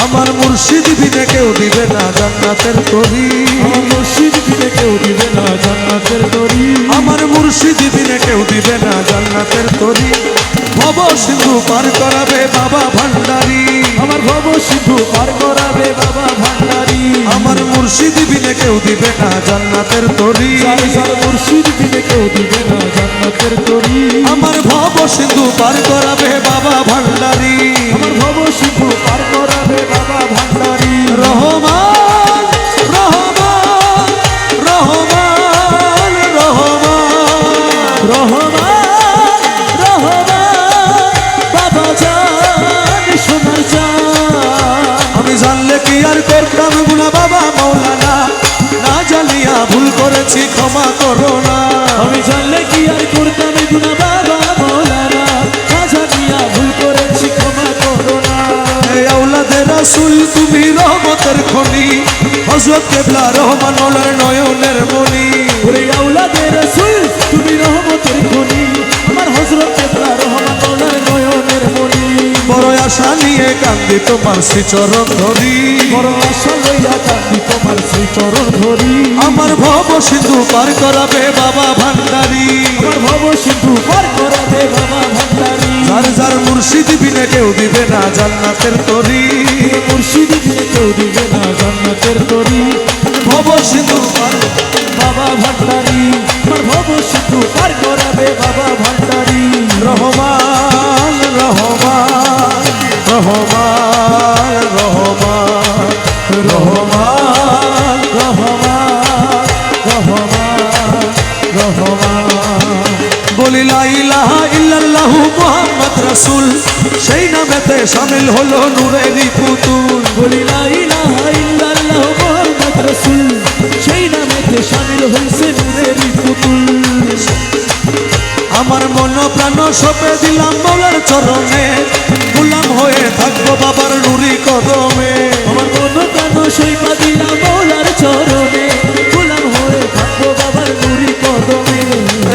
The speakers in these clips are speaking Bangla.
আমার মুর্শিদ বিনে কেউ দিবে না জান্নাতের তরি, আমার মুর্শিদ বিনে কেউ দিবে না জান্নাতের তরি, আমার মুর্শিদ বিনে কেউ দিবে না জান্নাতের তরি। ভব সিন্ধু পার করাবে বাবা ভান্ডারী, আমার ভব সিন্ধু পার করাবে বাবা ভান্ডারী। আমার মুর্শিদ বিনে কেউ দিবে না জান্নাতের তরি, সার মুর্শিদ বিনে কেউ দিবে না জান্নাতের তরি। আমার ভব সিন্ধু পার করাবে বাবা ভান্ডারী, আমার ভব সিন্ধু পার করাবে বাবা ভান্ডারী। রহমান রহমান রহমান রহমান রহমান রহমান বাবা জান সোনার জান। আমি জানলে কি আর করতাম গুনাহ বাবা মাওলানা, না জানিয়া ভুল করেছি ক্ষমা করো না। আমি জানলে কি আর করতাম গুনাহ বাবা মাওলানা, না জানিয়া ভুল করেছি ক্ষমা করো না। এই আওলাদে রাসূল তুমি রহমতের খনি, হযরত কেবলা রহমান মৌলার নয়নের মনি। ওরে আওলাদে রাসূল তুমি রহমতের খনি, আমার হযরত কেবলা রহমান মওলার নয়নের মনি। বড় আশা নিয়ে কান্দি তোমার শ্রীচরণ ধরি, বড় আশা লইয়া কান্দি তোমার সেই চরণ ধরি। আমার ভব সিন্ধু পার করাবে বাবা ভান্ডারী, আমার ভব সিন্ধু পার করাবে বাবা ভান্ডারী। যার যার মুর্শিদ বিনে কেউ দিবে না জান্নাতের তরি, মুর্শিদ বিনে কেউ দিবে না জান্নাতের তরি। ভব সিন্ধু পার বাবা ভান্ডারী, আমার ভব সিন্ধু পার করাবে বাবা ভান্ডারী। রহমান রহমান রহমান রহমান রহমান রহমান রহমান। বলি লা ইলাহা ইল্লাল্লাহু মুহাম্মদ রাসূল, সেই নামেতে শামিল হলো নূরেরই পুতুল। বলি লা ইলাহা ইল্লাল্লাহ মুহাম্মদ রাসূল, সেই নামেতে শামিল হইছে নূরেরই পুতুল। আমার মন প্রাণ সঁপে দিলাম মৌলার চরণে, গোলাম হয়ে থাকবো বাবার নুরি কদমে। আমার মন প্রাণ সইপা দিলাম মওলার চরণে, গোলাম হয়ে থাকবো বাবার নুরি কদমে।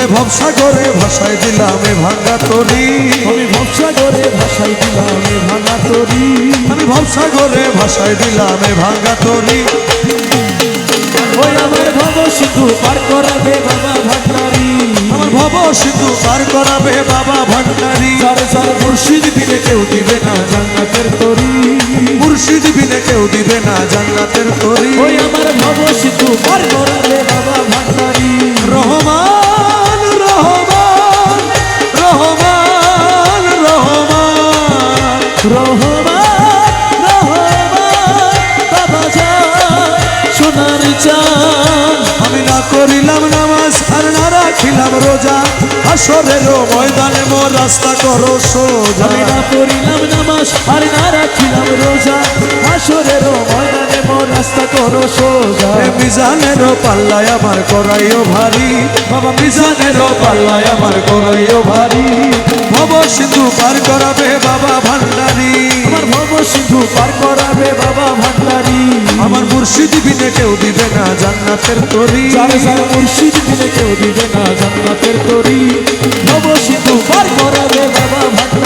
এ ভবসাগরে ভাসায় দিলাম এ ভাঙ্গা তরি, আমি ভবসাগরে ভাসাই দিলাম এ ভাঙা তরি। আমি ভবসাগরে ভাসায় দিলাম এ ভাঙ্গা তরি। ওই আমার ভব সিন্ধু পার করাবে বাবা ভান্ডারী, আমার ভব সিন্ধু পার করাবে বাবা ভান্ডারী। সার সার মুর্শিদ বিনে কেউ দিবে না জান্নাতের তরি। মুর্শিদ বিনে কেউ দিবে না জান্নাতের তরি। ওই আমার ভব সিন্ধু পার করাবে বাবা ভান্ডারী। রহমান রহমান রহমান রহমান রহমান রহমান বাবা জান সোনার জান। আমি না করিলাম নামাজ আর না রাখিলাম রোজা, হাসরের ময়দানে মোর রাস্তা করো সোজা। আমি না করিলাম নামাজ আর না রাখিলাম রোজা, হাসরের ময়দানে মোর রাস্তা করো সোজা। এ মিজানের পাল্লায় আমার করাইও ভারী, বাবা মিজানের পাল্লায় আমার করাইও ভারী। ভব সিন্ধু পার করাবে বাবা ভান্ডারী, আমার ভব সিন্ধু পার করাবে বাবা ভান্ডারী। আমার মুর্শিদ বিনে কেউ দিবে না জান্নাতের তরি, যার যার মুর্শিদ বিনে কেউ দিবে না জান্নাতের তরি। ভব সিন্ধু পার করাবে বাবা ভান্ডারী।